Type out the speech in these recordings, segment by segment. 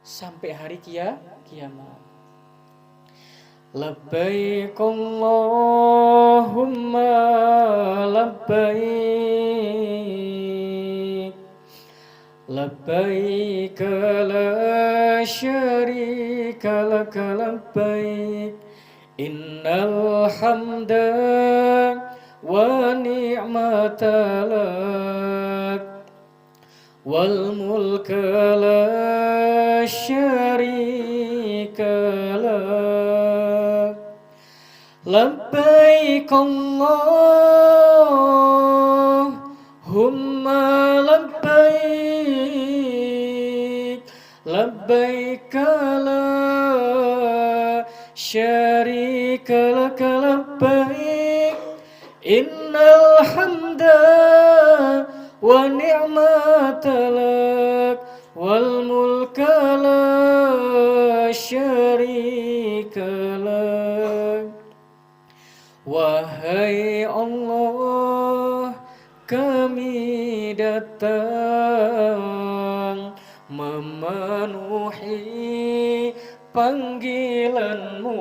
sampai hari kiamat. Labbaik Allahumma labbaik, labbaik la syarika laka labbaik, innal hamda wa ni'mata lak wal mulka la syarika lak. Labbaik Allahumma labbaik, labbaik la syarika laka labbaik, innal hamda wa ni'mata lak wal mulka la syarika lak. Wahai Allah, kami datang memenuhi panggilan-Mu.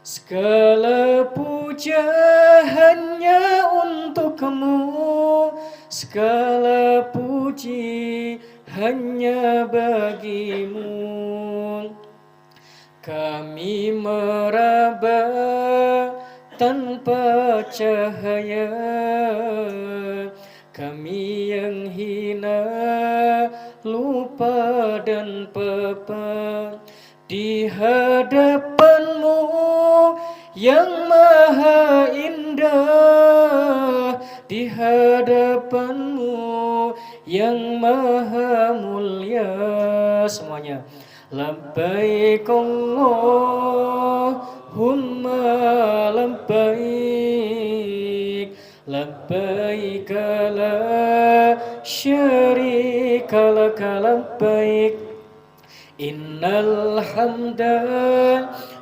Segala puja hanya untuk-Mu, segala puji hanya bagi-Mu. Kami meraba tanpa cahaya, kami yang hina, lupa dan papa, di hadapan-Mu yang maha indah, di hadapan-Mu yang maha mulia. Semuanya. Labbaik Allahumma labbaik, labbaik la syarika laka labbaik, innal hamda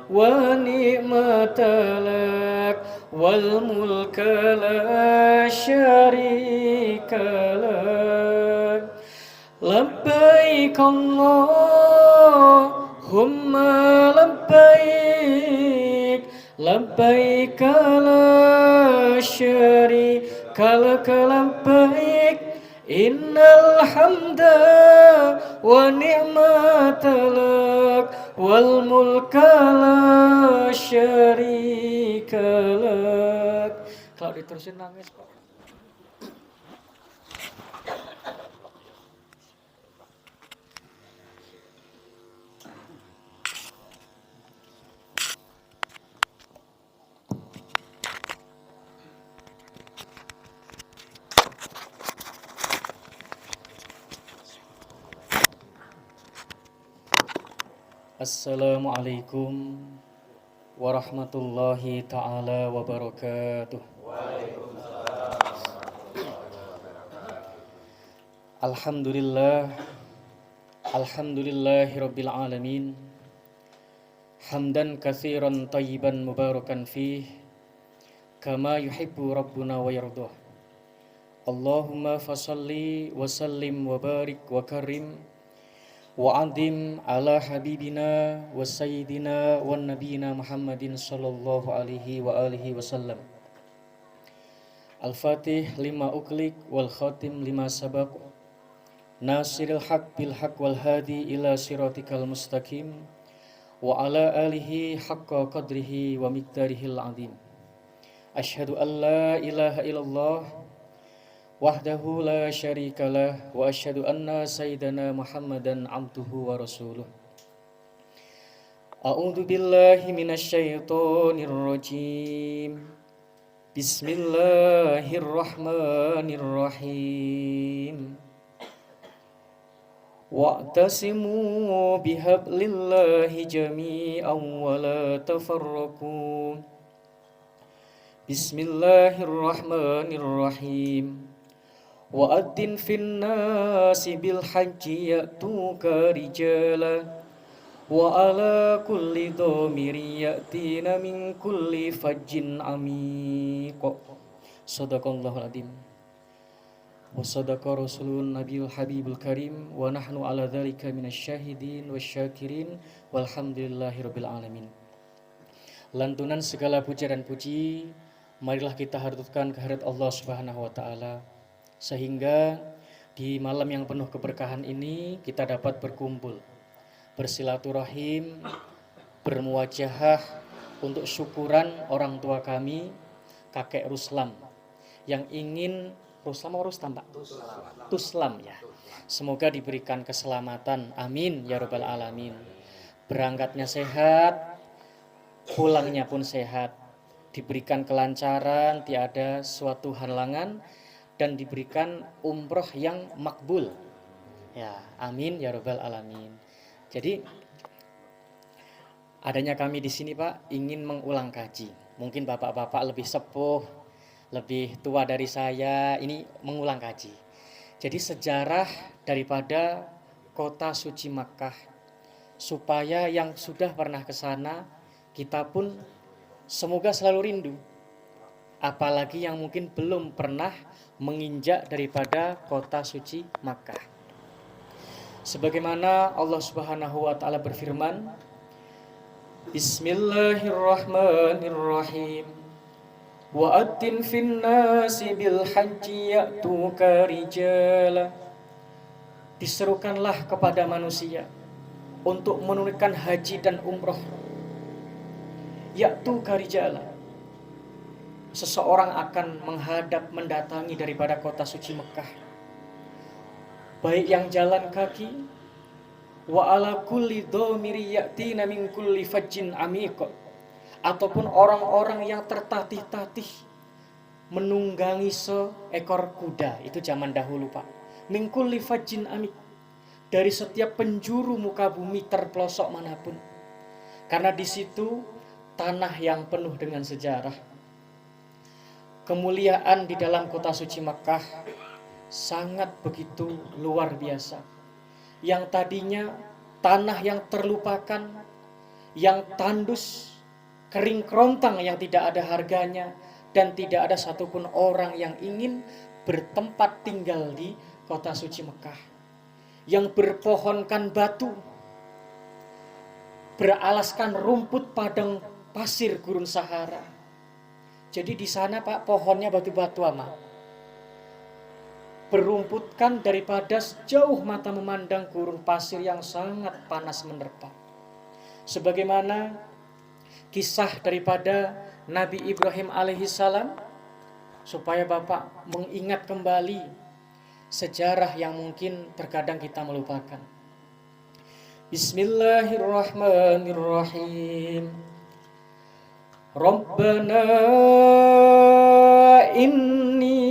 wa ni'mata lak wal mulka la syarika lak. Labbaik Allahumma labbaik, labbaik la syarika laka labbaik, innal hamda wa ni'mata lak wal mulka la syarika lak. Kalau diterusin nangis Pak. Assalamualaikum warahmatullahi ta'ala wabarakatuh. Alhamdulillah, alhamdulillahi rabbil alamin, hamdan katsiran tayyiban mubarakan fih, kama yuhibbu rabbuna wa yardah. Allahumma fasalli wa sallim wa barik wa karim wa adim ala habibina wa sayyidina wa nabiyina Muhammadin sallallahu alaihi wa alihi wasallam. Al-Fatih lima uklik wal khatim lima sabaq, nasiril haq bil haq wal hadi ila siratikal mustaqim, wa ala alihi haqqa qadrihi wa miqdarihil azim. Asyhadu an la ilaha illallah wahdahu la syarikalah, wa asyhadu anna sayyidana Muhammadan abduhu wa rasuluh. A'udzu billahi minasyaitonir rajim. Bismillahirrahmanirrahim. Wa'tasimu bihablillahi jami'an wa la tafarraqu. Bismillahirrahmanirrahim. Wa'adzin finnasi bil hajji ya'tuka rijala wa ala kulli dhamiri ya'tina min kulli fajjin amiq. Shadaqallahul adzim. wa sadaqa rasulun nabiyul habibul karim wa nahnu ala dzalika minasyahidin wasyakirin walhamdulillahirabbil alamin. Lantunan segala puja dan puji marilah kita haturkan kehadirat Allah Subhanahu wa taala sehingga di malam yang penuh keberkahan ini kita dapat berkumpul, bersilaturahim, bermuwajahah untuk syukuran orang tua kami, kakek Ruslam yang ingin Ruslam atau Rustam Pak? Tuslam ya. Semoga diberikan keselamatan, amin ya rabbal alamin. Berangkatnya sehat, pulangnya pun sehat, diberikan kelancaran, tiada suatu halangan, dan diberikan umroh yang makbul. Ya, amin ya rabbal alamin. Jadi adanya kami di sini Pak ingin mengulang kaji. Mungkin bapak-bapak lebih sepuh, lebih tua dari saya, ini mengulang kaji. Jadi sejarah daripada kota suci Makkah, supaya yang sudah pernah ke sana kita pun semoga selalu rindu. Apalagi yang mungkin belum pernah menginjak daripada kota suci Makkah. Sebagaimana Allah Subhanahu wa taala berfirman, Bismillahirrahmanirrahim. Wa atin fin nasi bil haji ya'tuka rijala. Diserukanlah kepada manusia untuk menunaikan haji dan umroh. Ya'tuka rijala. Seseorang akan mendatangi daripada kota suci Mekah, baik yang jalan kaki, wa ala kulli dhamiri ya'tina min kulli fajjin amiq, ataupun orang-orang yang tertatih-tatih menunggangi seekor kuda. Itu zaman dahulu Pak. Min kulli fajjin amiq, dari setiap penjuru muka bumi terpelosok manapun, karena di situ tanah yang penuh dengan sejarah. Kemuliaan di dalam kota suci Makkah sangat begitu luar biasa. Yang tadinya tanah yang terlupakan, yang tandus, kering kerontang, yang tidak ada harganya, dan tidak ada satupun orang yang ingin bertempat tinggal di kota suci Makkah. Yang berpohonkan batu, beralaskan rumput padang pasir gurun Sahara. Jadi di sana Pak pohonnya batu-batu amat, berumputkan daripada sejauh mata memandang gurun pasir yang sangat panas menerpa. Sebagaimana kisah daripada Nabi Ibrahim alaihissalam, supaya Bapak mengingat kembali sejarah yang mungkin terkadang kita melupakan. Bismillahirrahmanirrahim. Rabbana inni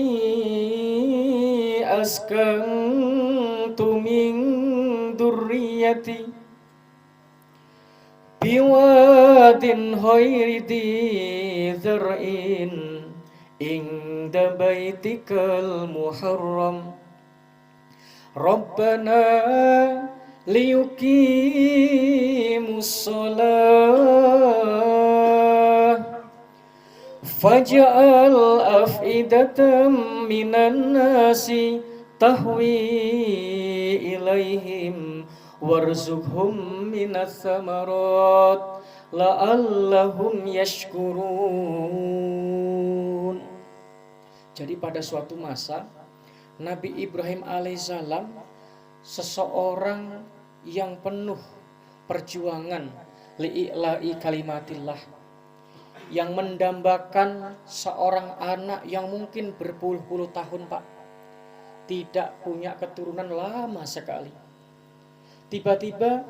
askantu min dzurriyyati biwadin ghairi dzi zar'in inda baitikal muharram Rabbana liyuqimus shalah faj'al af'idatan minan nasi tahwi ilaihim warzuqhum minas samarat la'allahum yashkurun. Jadi pada suatu masa Nabi Ibrahim alaihissalam, seseorang yang penuh perjuangan li'ila'i kalimatillah, yang mendambakan seorang anak yang mungkin berpuluh-puluh tahun Pak, tidak punya keturunan lama sekali. Tiba-tiba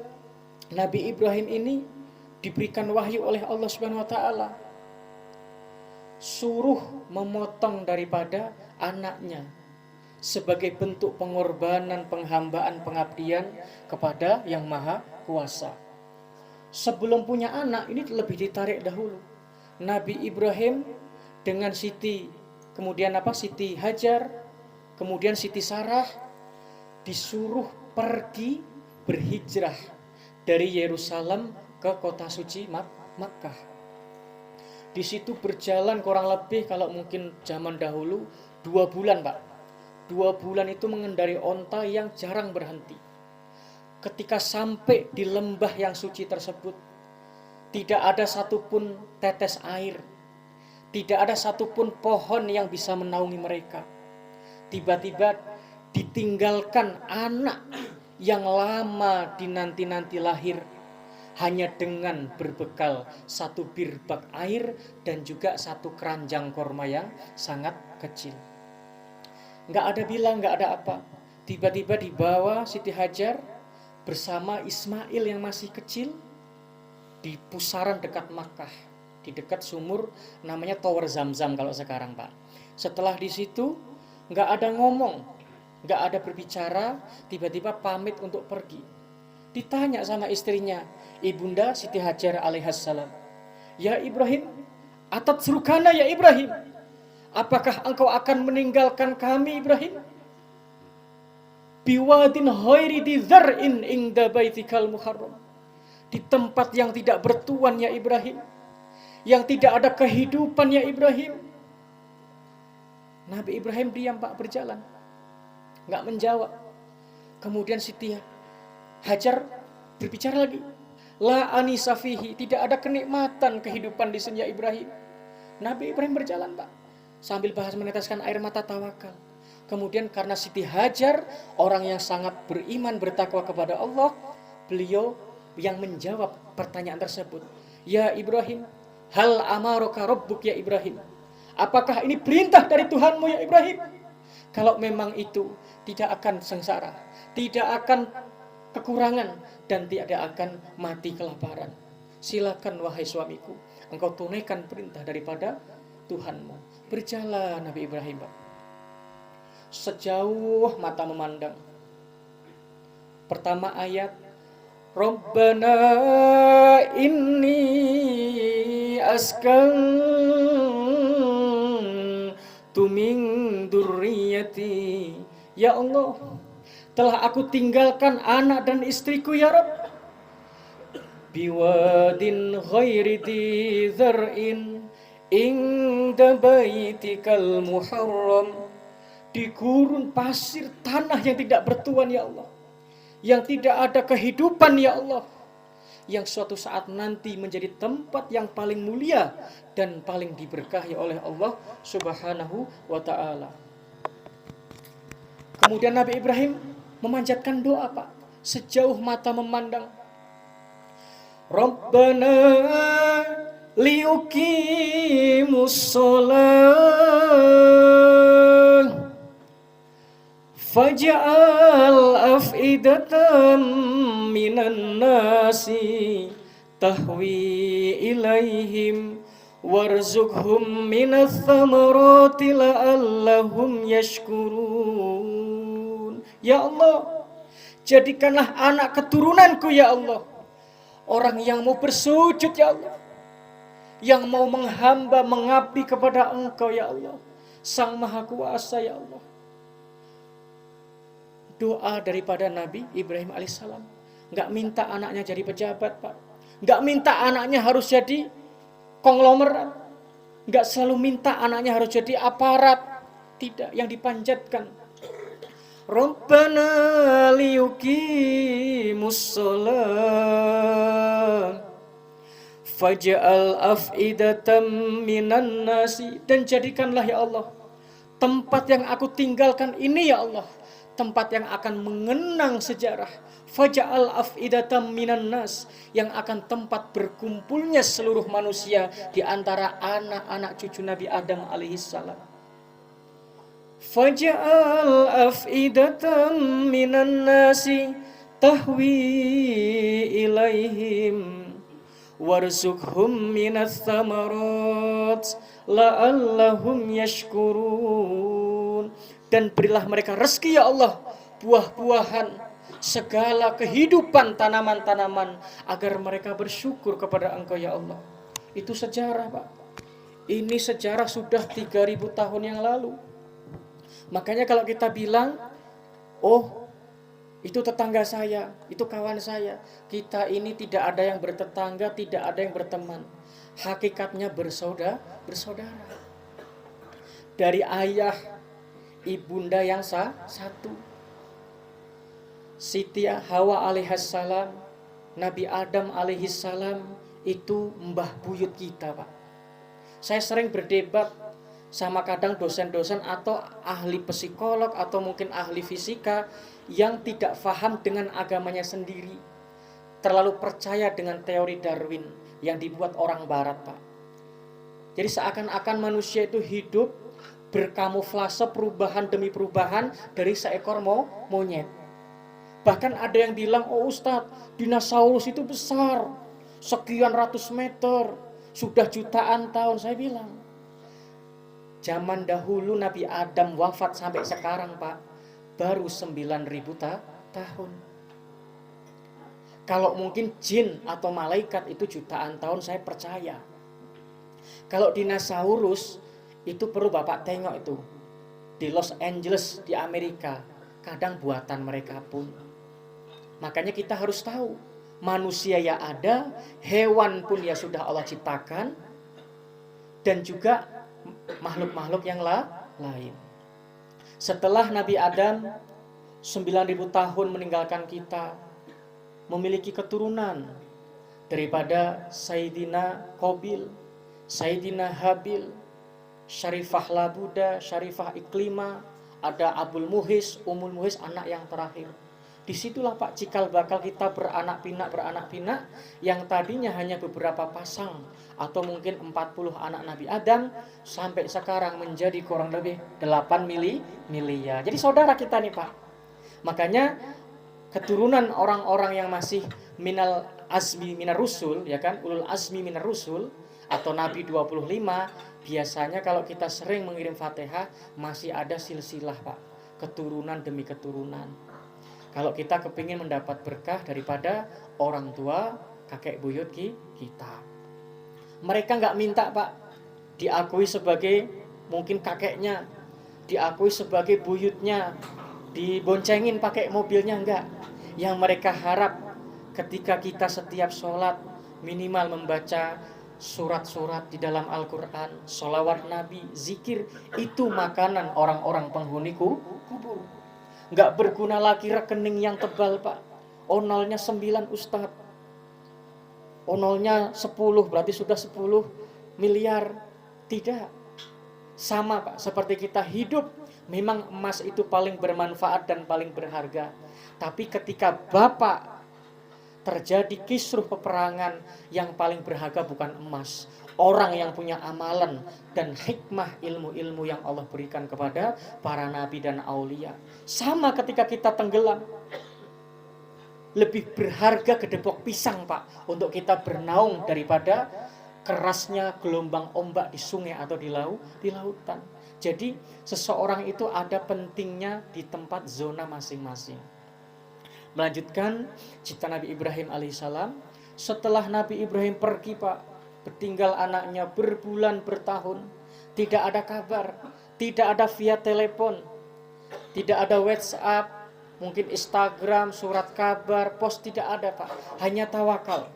Nabi Ibrahim ini diberikan wahyu oleh Allah Subhanahu wa taala, suruh memotong daripada anaknya sebagai bentuk pengorbanan, penghambaan, pengabdian kepada Yang Maha Kuasa. Sebelum punya anak ini lebih ditarik dahulu. Nabi Ibrahim dengan Siti Hajar, kemudian Siti Sarah disuruh pergi berhijrah dari Yerusalem ke kota suci Makkah. Di situ berjalan kurang lebih kalau mungkin zaman dahulu 2 bulan Pak. 2 bulan itu mengendarai onta yang jarang berhenti. Ketika sampai di lembah yang suci tersebut, tidak ada satupun tetes air, tidak ada satupun pohon yang bisa menaungi mereka. Tiba-tiba ditinggalkan anak yang lama dinanti-nanti lahir, hanya dengan berbekal 1 birbak air dan juga 1 keranjang korma yang sangat kecil. Nggak ada bilang, nggak ada apa. Tiba-tiba dibawa Siti Hajar bersama Ismail yang masih kecil di pusaran dekat Makkah, di dekat sumur namanya Tower Zamzam kalau sekarang, Pak. Setelah di situ nggak ada ngomong, nggak ada berbicara, tiba-tiba pamit untuk pergi. Ditanya sama istrinya, Ibunda Siti Hajar alaihassalam, "Ya Ibrahim, atatrukana ya Ibrahim? Apakah engkau akan meninggalkan kami Ibrahim? Biwadin ghairi dhi dzar'in inda baitikal muharram." Di tempat yang tidak bertuan ya Ibrahim, yang tidak ada kehidupan ya Ibrahim. Nabi Ibrahim diam, Pak, berjalan, nggak menjawab. Kemudian Siti Hajar berbicara lagi, "La anisa fihi," tidak ada kenikmatan kehidupan di sini ya Ibrahim. Nabi Ibrahim berjalan, Pak, sambil bahas meneteskan air mata tawakal. Kemudian karena Siti Hajar orang yang sangat beriman bertakwa kepada Allah, beliau yang menjawab pertanyaan tersebut. "Ya Ibrahim, hal amaraka rabbuk ya Ibrahim? Apakah ini perintah dari Tuhanmu ya Ibrahim? Kalau memang itu, tidak akan sengsara, tidak akan kekurangan, dan tidak akan mati kelaparan. Silakan wahai suamiku, engkau tunaikan perintah daripada Tuhanmu." Berjalan Nabi Ibrahim, Pak, sejauh mata memandang. Pertama ayat, "Rabbana inni askantu min dzurriyyati." Ya Allah, telah aku tinggalkan anak dan istriku ya Rabb. Biwadin ghairi dhi dzar'in inda baitikal muharram. Di gurun pasir tanah yang tidak bertuan ya Allah, yang tidak ada kehidupan ya Allah, yang suatu saat nanti menjadi tempat yang paling mulia dan paling diberkahi oleh Allah Subhanahu wa ta'ala. Kemudian Nabi Ibrahim memanjatkan doa, Pak, sejauh mata memandang. Rabbana liyuqimus shalah faj'al af'idatan minan nasi tahwi ilaihim warzuqhum minats thamarati la'allahum yashkurun. Ya Allah, jadikanlah anak keturunanku ya Allah orang yang mau bersujud ya Allah, yang mau menghamba mengabdi kepada Engkau ya Allah, Sang Maha Kuasa ya Allah. Doa daripada Nabi Ibrahim alaihissalam. Nggak minta anaknya jadi pejabat, Pak. Nggak minta anaknya harus jadi konglomerat. Nggak selalu minta anaknya harus jadi aparat. Tidak, yang dipanjatkan, Rabbana liyuqimus shalah faj'al af'idatan minan nasi, dan jadikanlah ya Allah tempat yang aku tinggalkan ini ya Allah tempat yang akan mengenang sejarah. Faj'al af'idatan minan nas, yang akan tempat berkumpulnya seluruh manusia di antara anak-anak cucu Nabi Adam alaihissalam. Faj'al af'idatan minan nasi tahwi ilaihim warzuqhum minats tsamarat la'allahum yashkurun. Dan berilah mereka rezeki ya Allah, buah-buahan, segala kehidupan tanaman-tanaman, agar mereka bersyukur kepada Engkau ya Allah. Itu sejarah, Pak. Ini sejarah sudah 3000 tahun yang lalu. Makanya kalau kita bilang, oh itu tetangga saya, itu kawan saya, kita ini tidak ada yang bertetangga, tidak ada yang berteman. Hakikatnya bersaudara. Dari ayah ibunda yang satu. Siti Hawa alaihassalam, Nabi Adam alaihissalam itu mbah buyut kita, Pak. Saya sering berdebat sama kadang dosen-dosen atau ahli psikolog atau mungkin ahli fisika yang tidak paham dengan agamanya sendiri, terlalu percaya dengan teori Darwin yang dibuat orang barat, Pak. Jadi seakan-akan manusia itu hidup berkamuflase perubahan demi perubahan dari seekor monyet. Bahkan ada yang bilang, oh Ustadz, dinosaurus itu besar, sekian ratus meter, sudah jutaan tahun. Saya bilang, zaman dahulu Nabi Adam wafat sampai sekarang, Pak, baru 9.000 tahun. Kalau mungkin jin atau malaikat itu jutaan tahun, saya percaya. Kalau dinosaurus itu perlu Bapak tengok itu di Los Angeles di Amerika, kadang buatan mereka pun. Makanya kita harus tahu, manusia ya ada, hewan pun ya sudah Allah ciptakan, dan juga makhluk-makhluk yang lain. Setelah Nabi Adam 9.000 tahun meninggalkan kita, memiliki keturunan daripada Sayyidina Qabil, Sayyidina Habil, Syarifah Labuda, Syarifah Iklima, ada Abul Muhis, Umul Muhis, anak yang terakhir. Disitulah Pak cikal bakal kita beranak pinak yang tadinya hanya beberapa pasang atau mungkin 40 anak Nabi Adam sampai sekarang menjadi kurang lebih 8 miliar. Jadi saudara kita nih Pak. Makanya keturunan orang-orang yang masih minal azmi minar rusul, ya kan, ulul azmi minar rusul atau Nabi 25, biasanya kalau kita sering mengirim Fatihah masih ada silsilah Pak, keturunan demi keturunan. Kalau kita kepingin mendapat berkah daripada orang tua, kakek buyut kita. Mereka nggak minta Pak, diakui sebagai mungkin kakeknya, diakui sebagai buyutnya, diboncengin pakai mobilnya, enggak. Yang mereka harap ketika kita setiap sholat minimal membaca surat-surat di dalam Al-Quran, sholawat Nabi, zikir, itu makanan orang-orang penghuni kubur. Nggak berguna lagi rekening yang tebal Pak. Onolnya 9 Ustadz, onolnya 10, berarti sudah 10 miliar. Tidak. Sama Pak, seperti kita hidup, memang emas itu paling bermanfaat dan paling berharga. Tapi ketika Bapak terjadi kisruh peperangan, yang paling berharga bukan emas, orang yang punya amalan dan hikmah ilmu-ilmu yang Allah berikan kepada para nabi dan aulia. Sama ketika kita tenggelam, lebih berharga kedepok pisang Pak untuk kita bernaung daripada kerasnya gelombang ombak di sungai atau di lautan. Jadi seseorang itu ada pentingnya di tempat zona masing-masing. Melanjutkan cerita Nabi Ibrahim alaihissalam. Setelah Nabi Ibrahim pergi Pak, bertinggal anaknya berbulan bertahun, tidak ada kabar, tidak ada via telepon, tidak ada WhatsApp, mungkin Instagram, surat kabar, pos, tidak ada Pak, hanya tawakal.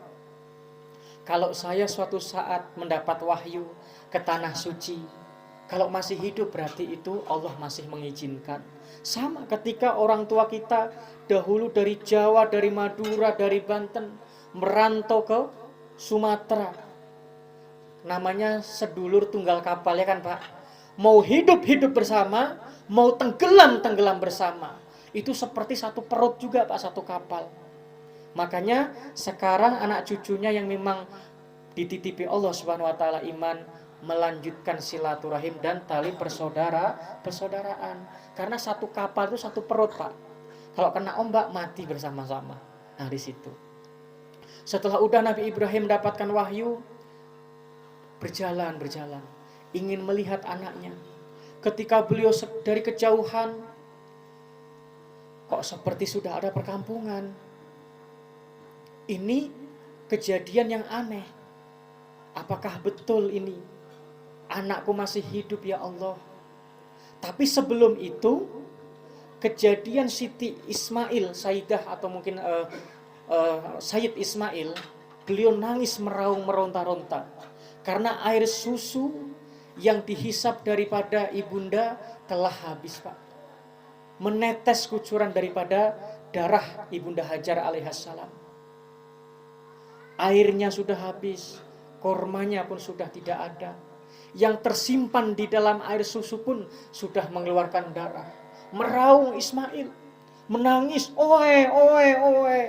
Kalau saya suatu saat mendapat wahyu ke tanah suci, kalau masih hidup berarti itu Allah masih mengizinkan. Sama ketika orang tua kita dahulu dari Jawa, dari Madura, dari Banten merantau ke Sumatera, namanya sedulur tunggal kapal ya kan Pak. Mau hidup bersama, mau tenggelam bersama. Itu seperti satu perut juga Pak, satu kapal. Makanya sekarang anak cucunya yang memang dititipi Allah Subhanahu wa taala iman, melanjutkan silaturahim dan tali persaudaraan. Karena satu kapal itu satu perut Pak. Kalau kena ombak mati bersama-sama. Nah di situ. Setelah udah Nabi Ibrahim mendapatkan wahyu, berjalan, ingin melihat anaknya. Ketika beliau dari kejauhan, kok seperti sudah ada perkampungan. Ini kejadian yang aneh. Apakah betul ini? Anakku masih hidup ya Allah. Tapi sebelum itu, kejadian Siti Ismail, Sayyidah atau mungkin Sayyid Ismail, beliau nangis meraung meronta-ronta. Karena air susu yang dihisap daripada ibunda telah habis, Pak. Menetes kucuran daripada darah ibunda Hajar alaihissalam. Airnya sudah habis, kormanya pun sudah tidak ada. Yang tersimpan di dalam air susu pun sudah mengeluarkan darah. Meraung Ismail, menangis, oe, oe, oe.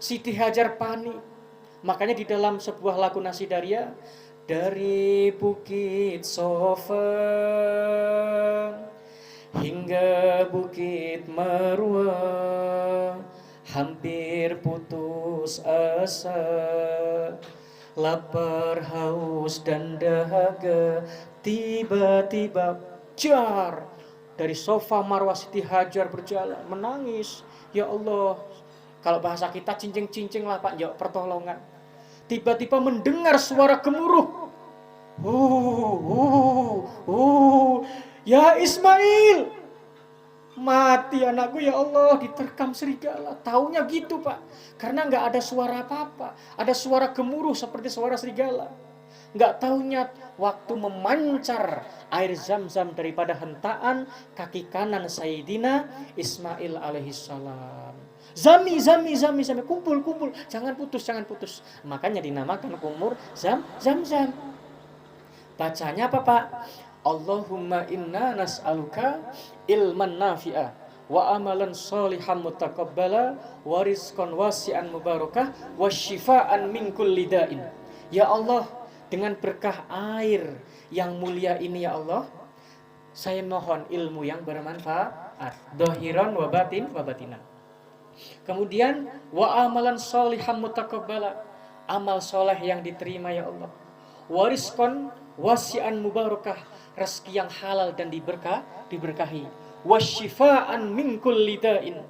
Siti Hajar panik. Makanya di dalam sebuah lagu Nasidaria, dari Bukit Sofa hingga Bukit Marwah, hampir putus asa, lapar, haus, dan dahaga, tiba-tiba jar dari Sofa Marwah Siti Hajar berjalan, menangis. Ya Allah, kalau bahasa kita cincing-cincing lah Pak, ya pertolongan. Tiba-tiba mendengar suara gemuruh. Ya Ismail, mati anakku ya Allah, diterkam serigala. Taunya gitu Pak, karena nggak ada suara apa-apa, ada suara gemuruh seperti suara serigala. Nggak taunya waktu memancar air zam-zam daripada hentaan kaki kanan Sayyidina Ismail alaihissalam. Zami, kumpul, jangan putus. Makanya dinamakan kumur zam-zam. Bacanya apa Pak? Allahumma inna nas'aluka ilman nafi'a wa amalan sholihan mutaqabbala wa rizqan wasi'an mubarakah wa syifaan min kulli da'in. Ya Allah, dengan berkah air yang mulia ini ya Allah, saya mohon ilmu yang bermanfaat, dohiran wa batinan. Kemudian wa amalan sholihan mutaqabbala, amal soleh yang diterima ya Allah. Wa rizqan wasi'an mubarakah, rezeki yang halal dan diberkahi. Wasyifaan min kulli da'in,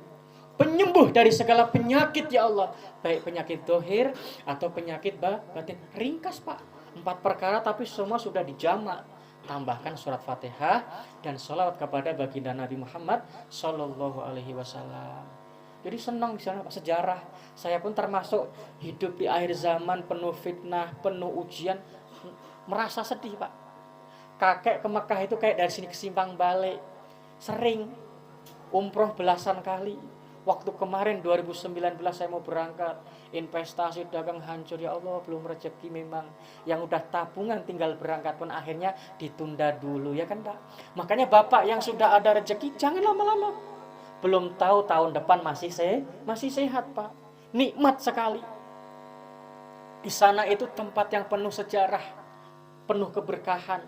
penyembuh dari segala penyakit ya Allah, baik penyakit dohir atau penyakit batin. Ringkas Pak, 4 perkara tapi semua sudah dijamak. Tambahkan surat Fatihah dan sholawat kepada baginda Nabi Muhammad Sallallahu Alaihi Wasallam. Jadi senang di sana Pak, sejarah. Saya pun termasuk hidup di akhir zaman penuh fitnah, penuh ujian, merasa sedih Pak. Kakek ke Mekah itu kayak dari sini ke Simpang balik. Sering umroh belasan kali. Waktu kemarin 2019 saya mau berangkat, investasi dagang hancur ya Allah, belum rezeki memang. Yang udah tabungan tinggal berangkat pun akhirnya ditunda dulu ya kan Pak. Makanya Bapak yang sudah ada rezeki jangan lama-lama. Belum tahu tahun depan masih sehat Pak. Nikmat sekali. Di sana itu tempat yang penuh sejarah, penuh keberkahan.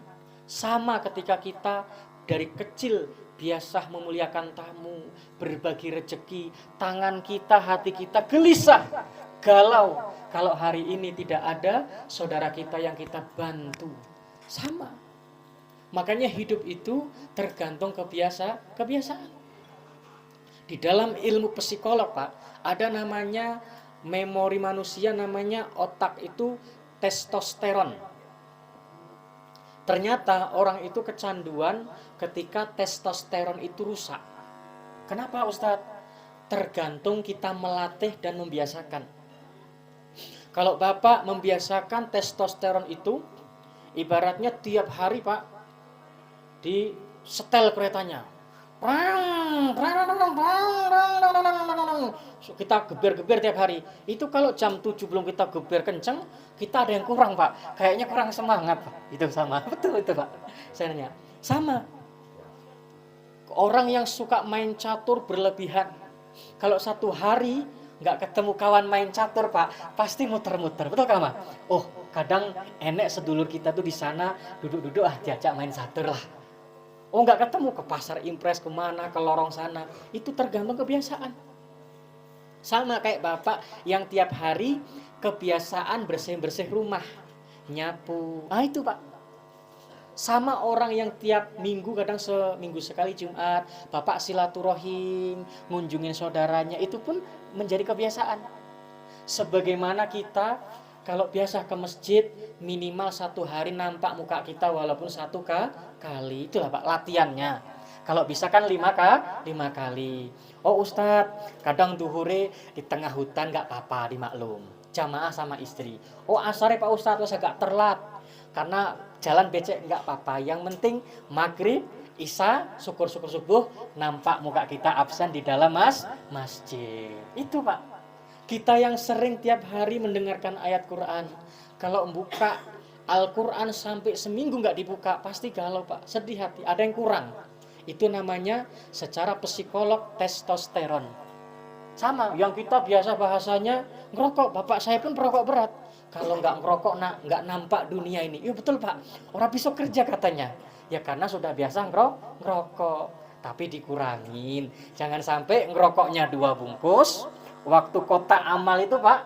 Sama ketika kita dari kecil biasa memuliakan tamu, berbagi rezeki, tangan kita, hati kita gelisah, galau kalau hari ini tidak ada saudara kita yang kita bantu. Sama. Makanya hidup itu tergantung kebiasaan. Di dalam ilmu psikolog Pak, ada namanya memori manusia, namanya otak itu testosteron. Ternyata orang itu kecanduan ketika testosteron itu rusak. Kenapa Ustadz? Tergantung kita melatih dan membiasakan. Kalau Bapak membiasakan testosteron itu, ibaratnya tiap hari Pak, di setel keretanya. Kita geber-geber tiap hari. Itu kalau jam 7 belum kita geber kenceng, kita ada yang kurang Pak. Kayaknya kurang semangat Pak. Itu sama. Betul itu Pak. Saya nanya. Sama. Orang yang suka main catur berlebihan, kalau satu hari nggak ketemu kawan main catur Pak, pasti muter-muter. Betul kan Pak? Oh, kadang enek sedulur kita tuh di sana duduk-duduk diajak main catur lah. Oh nggak ketemu, ke pasar impres kemana, ke lorong sana. Itu tergantung kebiasaan. Sama kayak Bapak yang tiap hari kebiasaan bersih-bersih rumah, nyapu. Itu Pak. Sama orang yang tiap minggu, kadang seminggu sekali Jumat, Bapak silaturahim, ngunjungin saudaranya, itu pun menjadi kebiasaan. Sebagaimana kita kalau biasa ke masjid, minimal 1 hari nampak muka kita walaupun 1 kali. Itulah Pak latihannya. Kalau bisa kan 5 kali. Oh Ustadz, kadang duhure di tengah hutan gak apa-apa, dimaklum. jamaah sama istri. Oh asare Pak Ustadz wis agak terlat karena jalan becek nggak apa-apa. Yang penting maghrib, isya, syukur-syukur subuh nampak muka kita absen di dalam masjid. Itu Pak. Kita yang sering tiap hari mendengarkan ayat Quran, kalau buka Al-Quran sampai seminggu nggak dibuka, pasti galau Pak, sedih hati, ada yang kurang. Itu namanya secara psikolog testosteron. Sama, yang kita biasa bahasanya ngerokok, bapak saya pun perokok berat. Kalau nggak ngerokok, nggak nampak dunia ini. Iya betul Pak, orang besok kerja katanya. Ya karena sudah biasa ngerokok, tapi dikurangin. Jangan sampai ngerokoknya 2 bungkus, waktu kotak amal itu Pak,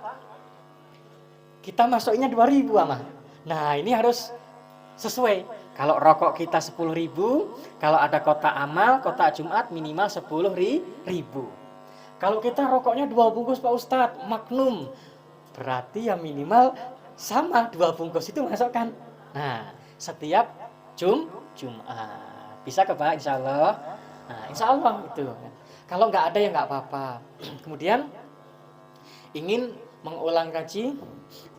kita masuknya 2.000 amal. Nah ini harus sesuai. Kalau rokok kita 10.000, kalau ada kotak amal, kotak Jumat minimal 10.000. Kalau kita rokoknya 2 bungkus Pak Ustadz, Magnum, berarti ya minimal sama 2 bungkus itu masukkan. Nah setiap Jumat bisa ke Pak insya Allah. Nah insya Allah itu. Kalau nggak ada ya nggak apa-apa. Kemudian ingin mengulang kaji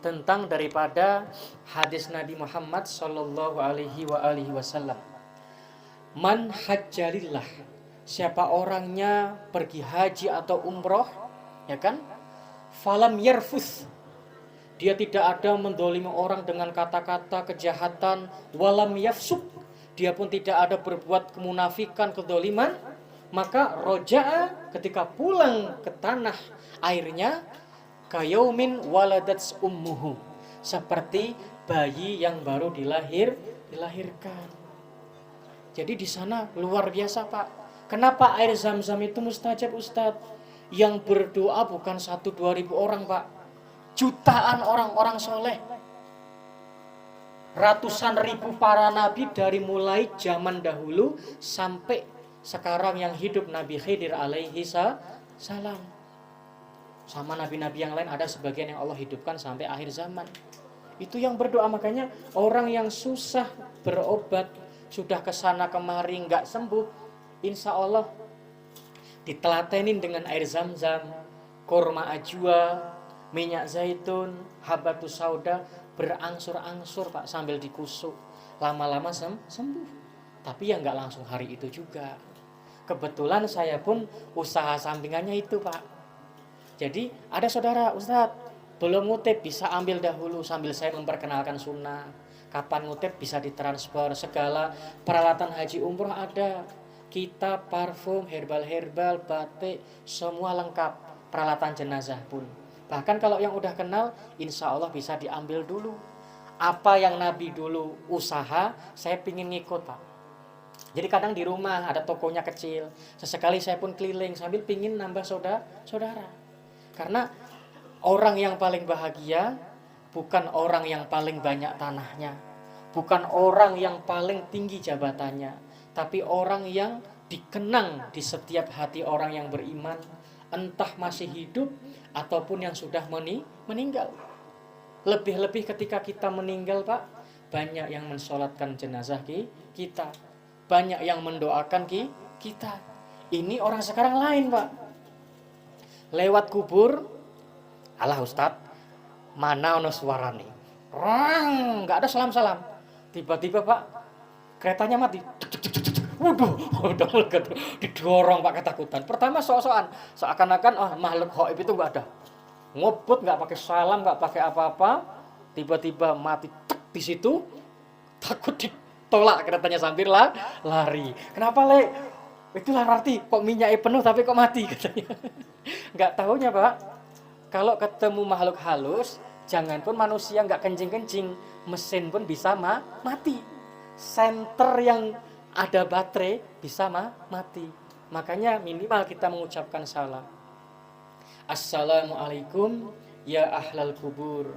tentang daripada hadis Nabi Muhammad Sallallahu Alaihi Wasallam. Man hajjalillah, siapa orangnya pergi haji atau umroh, ya kan? Falam yarfus, dia tidak ada mendolimi orang dengan kata-kata kejahatan. Walam yafsuk, dia pun tidak ada berbuat kemunafikan, kedoliman. Maka roja'a, ketika pulang ke tanah airnya, kayaumin waladats ummuhu, seperti bayi yang baru dilahirkan. Jadi di sana luar biasa Pak. Kenapa air zam-zam itu mustajab Ustadz? Yang berdoa bukan 1-2 ribu orang Pak, jutaan orang-orang soleh, ratusan ribu para nabi dari mulai zaman dahulu sampai sekarang yang hidup Nabi Khidir alaihi salam. Sama nabi-nabi yang lain ada sebagian yang Allah hidupkan sampai akhir zaman. Itu yang berdoa. Makanya orang yang susah berobat, sudah kesana kemari nggak sembuh, insya Allah ditelatenin dengan air zam-zam, kurma ajwa, minyak zaitun, habatus sauda, berangsur-angsur Pak sambil dikusuk, lama-lama sembuh. Tapi ya nggak langsung hari itu juga. Kebetulan saya pun usaha sampingannya itu Pak. Jadi ada saudara Ustadz belum ngutip, bisa ambil dahulu sambil saya memperkenalkan sunnah. Kapan ngutip bisa ditransfer, segala peralatan haji umroh ada. Kita parfum, herbal, batik, semua lengkap. Peralatan jenazah pun. Bahkan kalau yang udah kenal, insya Allah bisa diambil dulu. Apa yang Nabi dulu usaha, saya pingin ngikut Pak. Jadi kadang di rumah ada tokonya kecil, sesekali saya pun keliling sambil pingin nambah saudara. Karena orang yang paling bahagia bukan orang yang paling banyak tanahnya, bukan orang yang paling tinggi jabatannya, tapi orang yang dikenang di setiap hati orang yang beriman, entah masih hidup ataupun yang sudah meninggal. Lebih-lebih ketika kita meninggal Pak, banyak yang mensolatkan jenazah kita, banyak yang mendoakan kita. Ini orang sekarang lain Pak. Lewat kubur, alah Ustadz, mana ono suara nih? Nggak ada salam-salam. Tiba-tiba Pak, keretanya mati. Udah didorong Pak ketakutan. Pertama sok-sokan, seakan-akan makhluk gaib itu nggak ada. Ngobot nggak pakai salam, nggak pakai apa-apa. Tiba-tiba mati di situ, takut ditolak keretanya sambil lari. Kenapa Le? Itulah arti kok minyaknya penuh tapi kok mati katanya. Nggak tahunya Pak, kalau ketemu makhluk halus, jangan pun manusia nggak kencing-kencing, mesin pun bisa mati. Senter yang ada baterai bisa mati. Makanya minimal kita mengucapkan salam. Assalamualaikum ya ahlal kubur,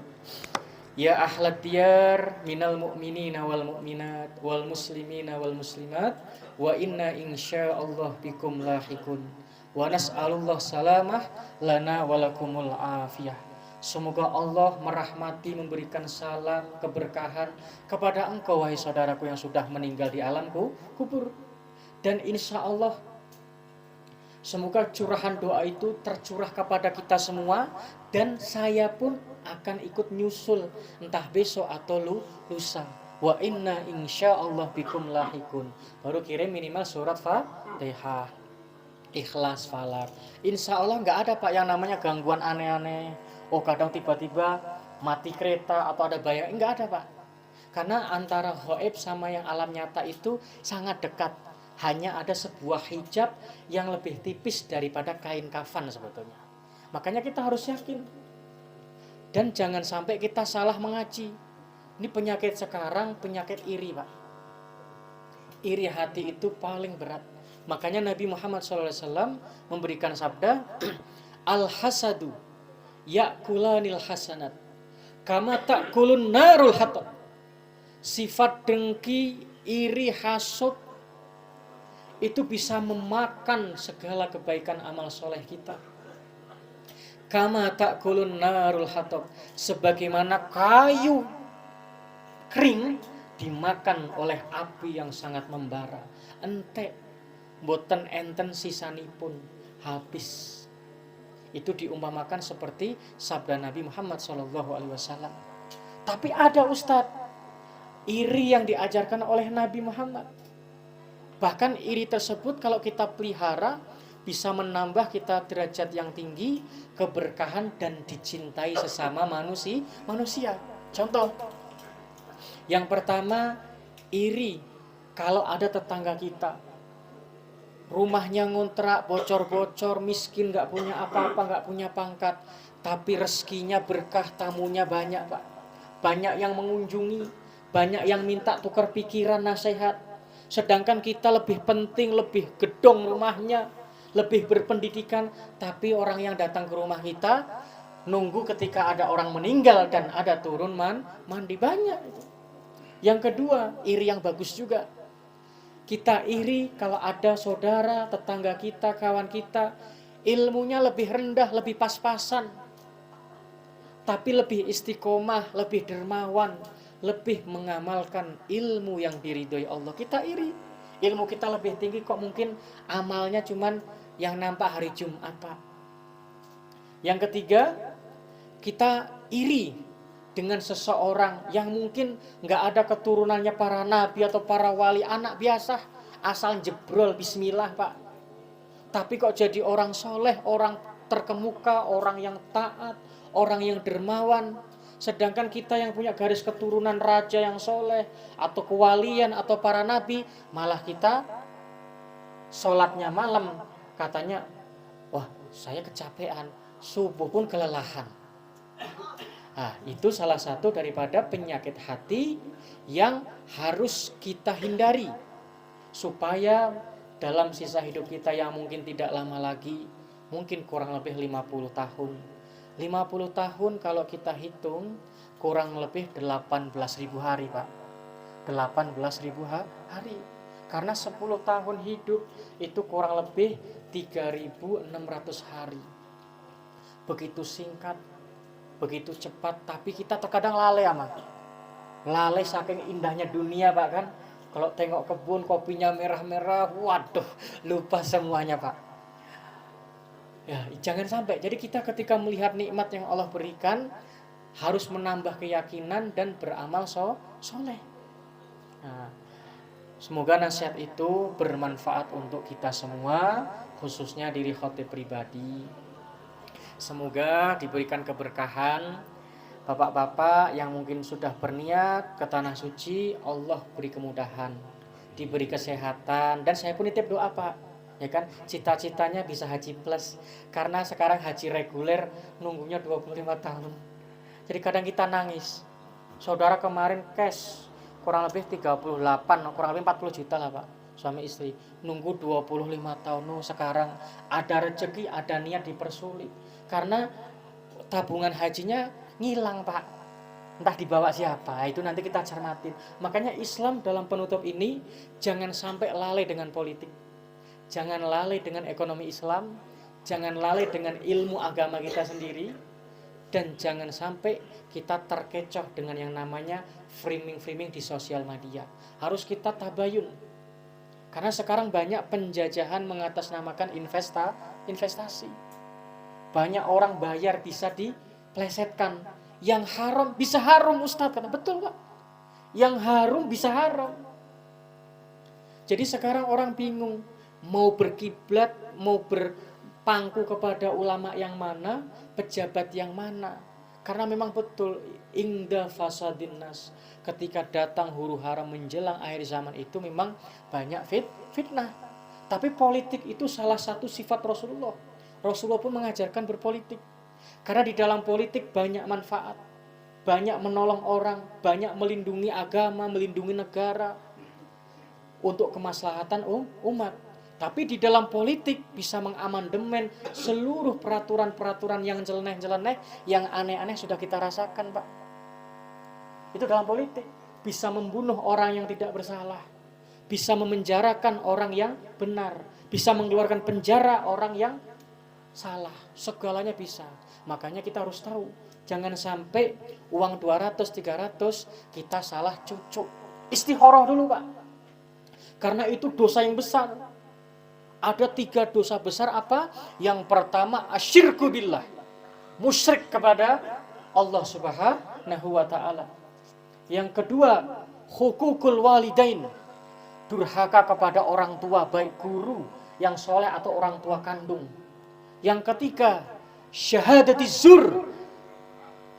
ya ahlat diyar minal mu'minina wal mu'minat wal muslimina wal muslimat, wa inna insyaallah bikum lahikun, wa nas'alullah salamah lana walakumul afiyah. Semoga Allah merahmati, memberikan salam, keberkahan kepada engkau wahai saudaraku yang sudah meninggal di alam kubur. Dan insya Allah semoga curahan doa itu tercurah kepada kita semua Dan saya pun akan ikut nyusul entah besok atau lusa. Wa inna insyaallah bikum lahikun. Baru kirim minimal surat Fatihah, Ikhlas, Falak. Insya Allah nggak ada Pak yang namanya gangguan aneh-aneh. Oh kadang tiba-tiba mati kereta atau ada bahaya. Nggak ada Pak. Karena antara gaib sama yang alam nyata itu sangat dekat. Hanya ada sebuah hijab yang lebih tipis daripada kain kafan sebetulnya. Makanya kita harus yakin. Dan jangan sampai kita salah mengaji. Ini penyakit sekarang, penyakit iri Pak. Iri hati itu paling berat. Makanya Nabi Muhammad SAW memberikan sabda, Al-hasadu ya'kulanil hasanat kama ta'kulun narul hatab. Sifat dengki, iri, hasud itu bisa memakan segala kebaikan amal soleh kita. Kama ta'kulun narul hatab, sebagaimana kayu kering dimakan oleh api yang sangat membara. Entek, boten enten sisanipun, habis. Itu diumpamakan seperti sabda Nabi Muhammad SAW. Tapi ada Ustadz, iri yang diajarkan oleh Nabi Muhammad. Bahkan iri tersebut kalau kita pelihara bisa menambah kita derajat yang tinggi, keberkahan dan dicintai sesama manusia. Contoh, yang pertama, iri kalau ada tetangga kita rumahnya ngontrak, bocor-bocor, miskin, gak punya apa-apa, gak punya pangkat, tapi rezekinya berkah, tamunya banyak Pak. Banyak yang mengunjungi, banyak yang minta tukar pikiran, nasihat. Sedangkan kita lebih penting, lebih gedong rumahnya, lebih berpendidikan, tapi orang yang datang ke rumah kita nunggu ketika ada orang meninggal dan ada turun mandi, banyak. Yang kedua, iri yang bagus juga. Kita iri kalau ada saudara, tetangga kita, kawan kita, ilmunya lebih rendah, lebih pas-pasan, tapi lebih istiqomah, lebih dermawan, lebih mengamalkan ilmu yang diridhoi Allah. Kita iri. Ilmu kita lebih tinggi kok mungkin amalnya cuman yang nampak hari Jumat Pak. Yang ketiga, kita iri dengan seseorang yang mungkin nggak ada keturunannya para nabi atau para wali, anak biasa, asal jebrol bismillah Pak. Tapi kok jadi orang soleh, orang terkemuka, orang yang taat, orang yang dermawan. Sedangkan kita yang punya garis keturunan raja yang soleh, atau kewalian, atau para nabi, malah kita sholatnya malam. Katanya, wah saya kecapean, subuh pun kelelahan. Nah, itu salah satu daripada penyakit hati yang harus kita hindari. Supaya dalam sisa hidup kita yang mungkin tidak lama lagi, mungkin kurang lebih 50 tahun. 50 tahun kalau kita hitung, kurang lebih 18.000 hari Pak. 18.000 hari. Karena 10 tahun hidup itu kurang lebih 3.600 hari. Begitu singkat, begitu cepat, tapi kita terkadang lalai amat. Lalai saking indahnya dunia Pak kan. Kalau tengok kebun kopinya merah-merah, waduh, lupa semuanya Pak. Ya, jangan sampai. Jadi kita ketika melihat nikmat yang Allah berikan harus menambah keyakinan dan beramal soleh. Nah, semoga nasihat itu bermanfaat untuk kita semua, khususnya diri khotib pribadi. Semoga diberikan keberkahan. Bapak-bapak yang mungkin sudah berniat ke tanah suci, Allah beri kemudahan, diberi kesehatan, dan saya pun nitip doa Pak, ya kan, cita-citanya bisa haji plus, karena sekarang haji reguler nunggunya 25 tahun. Jadi kadang kita nangis. Saudara kemarin cash kurang lebih 38, kurang lebih 40 juta lah Pak, suami istri, nunggu 25 tahun. Sekarang ada rezeki, ada niat dipersulit, karena tabungan hajinya ngilang Pak, entah dibawa siapa, itu nanti kita cermatin. Makanya Islam dalam penutup ini jangan sampai lalai dengan politik, jangan lalai dengan ekonomi Islam, jangan lalai dengan ilmu agama kita sendiri, dan jangan sampai kita terkecoh dengan yang namanya framing-framing di sosial media. Harus kita tabayun, karena sekarang banyak penjajahan mengatasnamakan investasi. Banyak orang bayar bisa di plesetkan. Yang haram bisa haram Ustadz, kata betul Pak. Yang haram bisa haram. Jadi sekarang orang bingung, mau berkiblat, mau berpangku kepada ulama yang mana, pejabat yang mana. Karena memang betul, inda fasadin nas, ketika datang huru hara menjelang akhir zaman itu memang banyak fitnah. Tapi politik itu salah satu sifat Rasulullah. Rasulullah pun mengajarkan berpolitik. Karena di dalam politik banyak manfaat, banyak menolong orang, banyak melindungi agama, melindungi negara untuk kemaslahatan umat. Tapi di dalam politik bisa mengamandemen seluruh peraturan-peraturan yang nyeleneh-nyeleneh, yang aneh-aneh sudah kita rasakan, Pak. Itu dalam politik. Bisa membunuh orang yang tidak bersalah, bisa memenjarakan orang yang benar, bisa mengeluarkan penjara orang yang salah. Segalanya bisa. Makanya kita harus tahu, jangan sampai uang 200-300 kita salah cucuk. Istikharah dulu, Pak. Karena itu dosa yang besar. Ada 3 dosa besar apa? Yang pertama, asyirku billah, musyrik kepada Allah Subhanahu wa ta'ala. Yang kedua, hukukul walidain, durhaka kepada orang tua, baik guru yang soleh atau orang tua kandung. Yang ketiga, syahadati zur,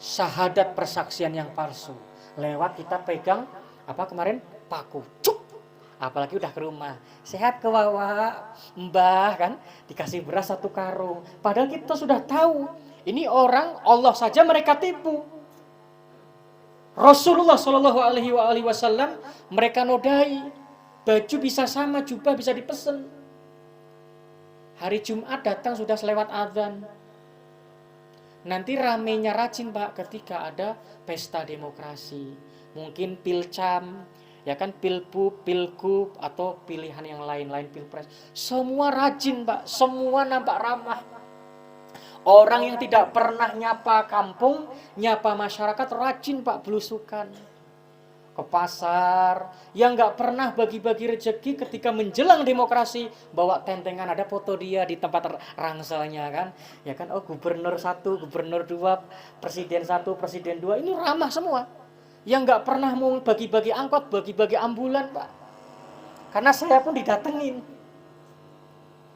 syahadat persaksian yang palsu. Lewat kita pegang apa kemarin? Paku. Cuk. Apalagi udah ke rumah, sehat ke wawa, mbah kan, dikasih beras 1 karung. Padahal kita sudah tahu, ini orang Allah saja mereka tipu. Rasulullah Shallallahu Alaihi Wasallam mereka nodai, baju bisa sama, jubah bisa dipesen. Hari Jumat datang sudah selewat azan. Nanti ramenya rajin Pak ketika ada pesta demokrasi, mungkin pilcam, ya kan, pilpub, pilgub, atau pilihan yang lain-lain, pilpres. Semua rajin Pak, semua nampak ramah. Orang yang tidak pernah nyapa kampung, nyapa masyarakat rajin Pak, belusukan ke pasar. Yang gak pernah bagi-bagi rezeki ketika menjelang demokrasi, bawa tentengan, ada foto dia di tempat rangselnya kan. Ya kan, oh gubernur 1, gubernur 2, presiden 1, presiden 2, ini ramah semua. Yang gak pernah mau bagi-bagi angkot, bagi-bagi ambulan Pak. Karena saya pun didatengin.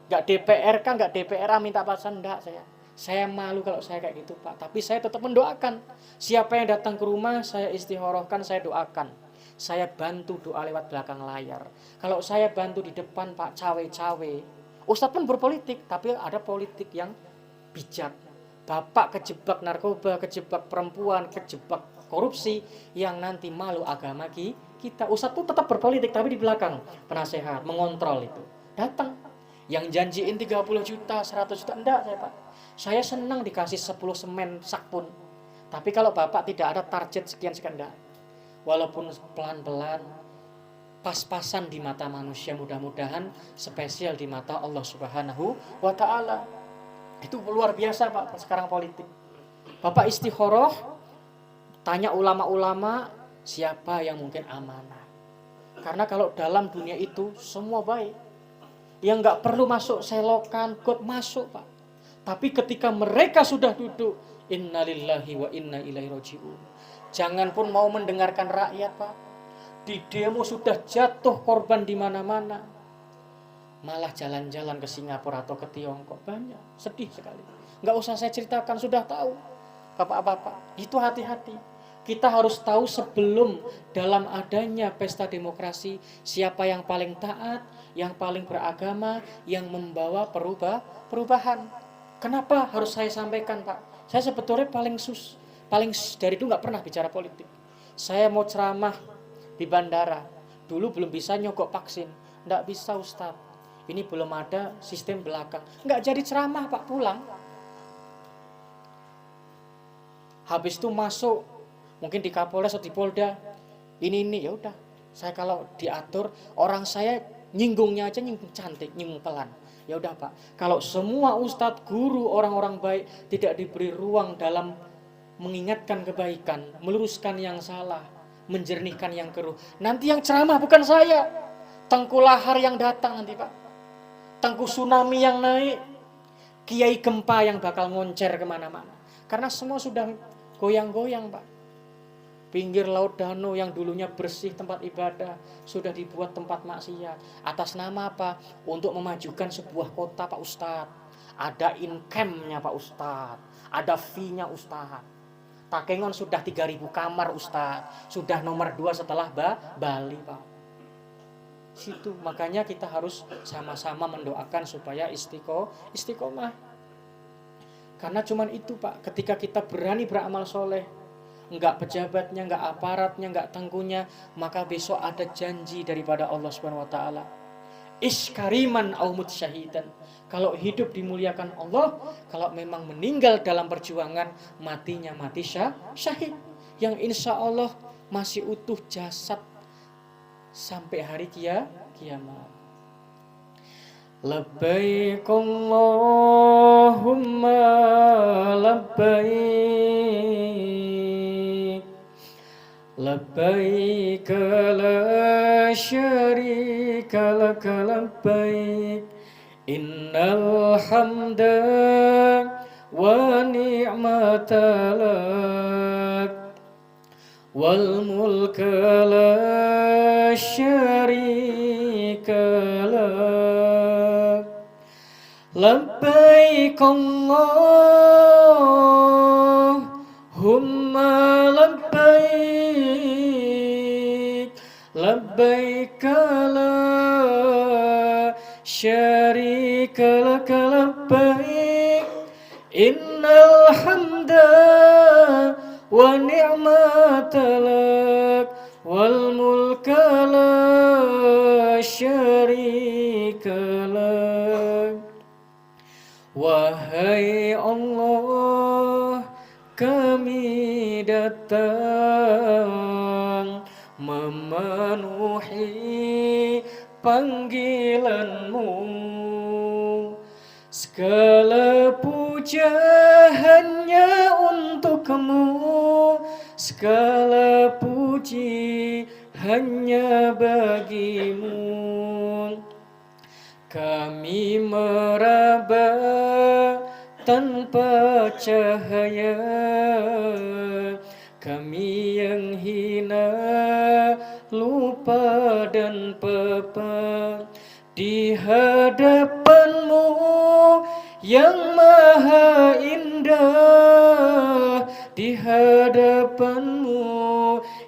Gak DPR kan, gak DPR minta pasan, enggak saya. Saya malu kalau saya kayak gitu Pak. Tapi saya tetap mendoakan. Siapa yang datang ke rumah, saya istikharahkan, saya doakan. Saya bantu doa lewat belakang layar. Kalau saya bantu di depan Pak, cawe-cawe. Ustadz pun berpolitik, tapi ada politik yang bijak. Bapak kejebak narkoba, kejebak perempuan, kejebak korupsi, yang nanti malu agama kita. Ustadz tuh tetap berpolitik, tapi di belakang penasehat, mengontrol itu. Datang, yang janjiin 30 juta, 100 juta, enggak saya Pak. Saya senang dikasih 10 semen sak pun. Tapi kalau Bapak tidak ada target sekian-sekian, enggak. Walaupun pelan-pelan, pas-pasan di mata manusia, mudah-mudahan spesial di mata Allah Subhanahu wa ta'ala. Itu luar biasa Pak sekarang politik. Bapak istikharah, tanya ulama-ulama siapa yang mungkin amanah. Karena kalau dalam dunia itu semua baik. Yang gak perlu masuk selokan, got masuk Pak. Tapi ketika mereka sudah duduk, innalillahi wa inna ilaihi raji'un. Jangan pun mau mendengarkan rakyat Pak. Di demo sudah jatuh korban di mana-mana. Malah jalan-jalan ke Singapura atau ke Tiongkok, banyak, sedih sekali. Gak usah saya ceritakan, sudah tahu Bapak-bapak. Itu hati-hati. Kita harus tahu sebelum dalam adanya pesta demokrasi, siapa yang paling taat, yang paling beragama, yang membawa perubahan. Kenapa harus saya sampaikan Pak? Saya sebetulnya paling dari itu gak pernah bicara politik. Saya mau ceramah di bandara, dulu belum bisa nyogok vaksin. Gak bisa Ustadz, ini belum ada sistem belakang. Gak jadi ceramah Pak, pulang. Habis itu masuk, mungkin di Kapolres atau di Polda, ini ya udah. Saya kalau diatur, orang saya nyinggungnya aja nyinggung cantik, nyinggung pelan. Ya udah Pak, kalau semua ustadz, guru, orang-orang baik tidak diberi ruang dalam mengingatkan kebaikan, meluruskan yang salah, menjernihkan yang keruh, nanti yang ceramah bukan saya, Tengku Lahar yang datang nanti Pak, Tengku Tsunami yang naik, Kiai Gempa yang bakal ngoncer kemana-mana. Karena semua sudah goyang-goyang, Pak. Pinggir laut Danau yang dulunya bersih tempat ibadah sudah dibuat tempat maksiat. Atas nama apa? Untuk memajukan sebuah kota, Pak Ustadz. Ada income-nya, Pak Ustadz. Ada fee-nya, Ustadz. Takengon sudah 3.000 kamar, Ustadz. Sudah nomor 2 setelah Bali, Pak. Situ makanya kita harus sama-sama mendoakan supaya istiqomah. Karena cuman itu, Pak. Ketika kita berani beramal soleh, enggak pejabatnya, enggak aparatnya, enggak tengkunya, maka besok ada janji daripada Allah Subhanahu wa taala. Iskariman au mutsyahidan. Kalau hidup dimuliakan Allah, kalau memang meninggal dalam perjuangan, matinya mati syahid. Yang insya Allah masih utuh jasad sampai hari kiamat. Labbaik Allahumma labbaik. Labbaik la syarika lak labbaik. Innal hamda wa ni'mata lak wal mulka la syarika lak. Labbaik Allahumma labbaik. Labbaik la syarika lak labbaik. Innal hamda wa ni'mata lak wal mulka la syarika lak. Wahai Allah, kami datang memenuhi panggilan-Mu. Segala puja hanya untuk-Mu, segala puji hanya bagi-Mu. Kami meraba tanpa cahaya, kami yang hina, lupa dan papa, di hadapan-Mu yang maha indah, di hadapan-Mu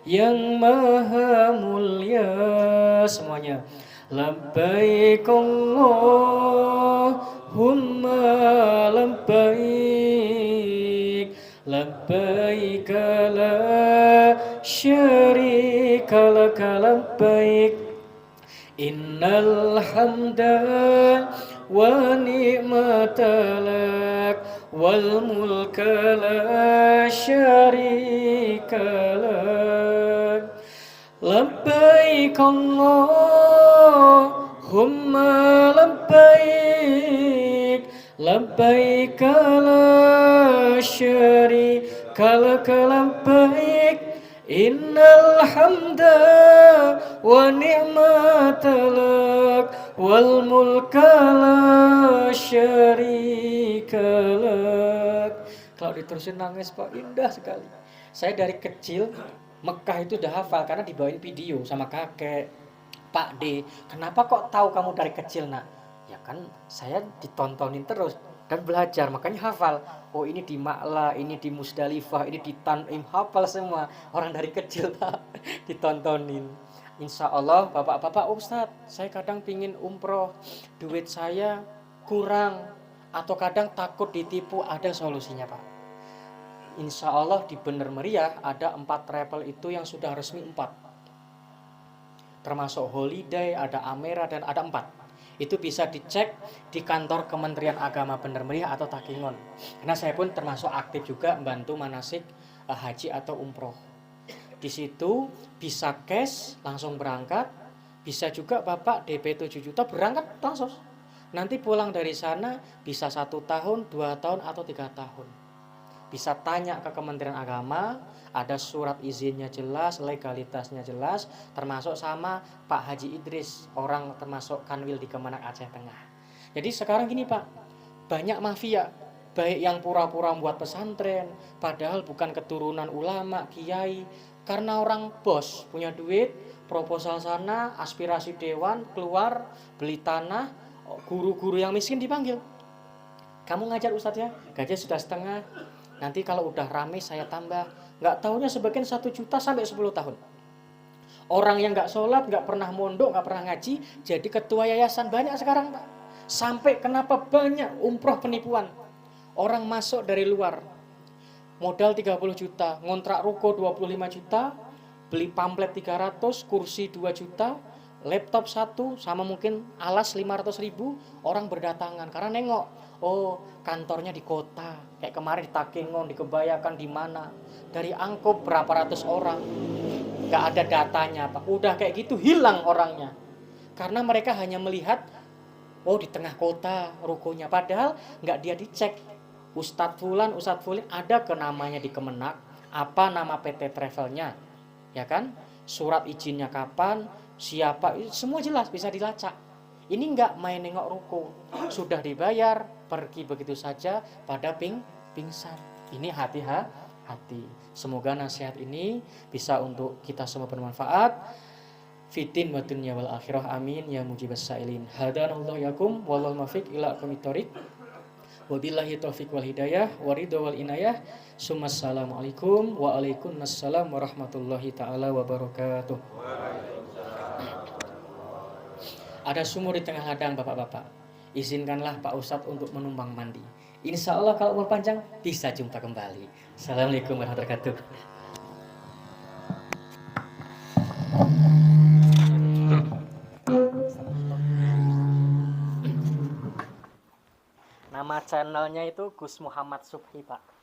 yang maha mulia. Semuanya. Labbaik Allahumma labbaik. Labbaik la syarika lak labbaik. Innal hamda wa ni'mata lak wal mulka la syarika lak. Labbaik Allahumma labbaik. Labbaik la syarika lak labbaik. Innal hamda wa ni'mata lak wal mulka la syarika lak. Kalau diterusin nangis, Pak, indah sekali. Saya dari kecil Mekah itu udah hafal karena dibawain video sama kakek, Pak D. Kenapa kok tahu kamu dari kecil, Nak? Ya kan saya ditontonin terus dan belajar, makanya hafal. Oh, ini di Ma'la, ini di Musdalifah, ini di Tan'im, hafal semua. Orang dari kecil, Pak, ditontonin. Insya Allah, bapak-bapak, Ustadz, saya kadang pingin umroh, duit saya kurang, atau kadang takut ditipu, ada solusinya, Pak. Insya Allah di Bener Meriah ada 4 travel itu yang sudah resmi 4. Termasuk Holiday, ada Amera, dan ada 4. Itu bisa dicek di kantor Kementerian Agama Bener Meriah atau Takengon. Karena saya pun termasuk aktif juga membantu manasik haji atau umroh. Di situ bisa cash langsung berangkat, bisa juga Bapak DP 7 juta berangkat langsung. Nanti pulang dari sana bisa 1 tahun, 2 tahun, atau 3 tahun. Bisa tanya ke Kementerian Agama, ada surat izinnya jelas, legalitasnya jelas, termasuk sama Pak Haji Idris, orang termasuk Kanwil di Kemenak Aceh Tengah. Jadi sekarang gini, Pak, banyak mafia, baik yang pura-pura buat pesantren, padahal bukan keturunan ulama, kiai, karena orang bos punya duit, proposal sana, aspirasi dewan, keluar, beli tanah, guru-guru yang miskin dipanggil. Kamu ngajar Ustadz ya, gaji sudah setengah, nanti kalau udah rame saya tambah. Nggak tahunya sebagian 1 juta sampai 10 tahun. Orang yang nggak sholat, nggak pernah mondok, nggak pernah ngaji, jadi ketua yayasan. Banyak sekarang Pak. Sampai kenapa banyak umroh penipuan. Orang masuk dari luar, modal 30 juta, ngontrak ruko 25 juta, beli pamflet 300, kursi 2 juta, laptop 1, sama mungkin alas 500 ribu, orang berdatangan. Karena nengok, oh kantornya di kota, kayak kemarin di Takengon, di Kebayakan, di mana. Dari angkop berapa ratus orang. Nggak ada datanya Pak, udah kayak gitu hilang orangnya, karena mereka hanya melihat oh di tengah kota rukonya, padahal nggak dia dicek Ustadz Fulan ada ke namanya di Kemenak, apa nama PT travelnya, ya kan, surat izinnya kapan, siapa, semua jelas bisa dilacak. Ini nggak main nengok ruko, sudah dibayar pergi begitu saja pada pingsan. Ini hati-hati. Semoga nasihat ini bisa untuk kita semua bermanfaat. Fitin wa dunya wal akhirah, amin ya mujibas sa'ilin. Hadanallahu yakum wallahu muwaffiq ila aqwamit thoriq. Wabillahi taufiq wal hidayah waridho wal inayah. Assalamualaikum waalaikumsalam warahmatullahi taala wabarakatuh. Ada sumur di tengah ladang Bapak-bapak. Izinkanlah Pak Ustadz untuk menumpang mandi. Insya Allah kalau umur panjang bisa jumpa kembali. Assalamualaikum warahmatullahi wabarakatuh. Nama channelnya itu Gus Muhammad Subhi Pak.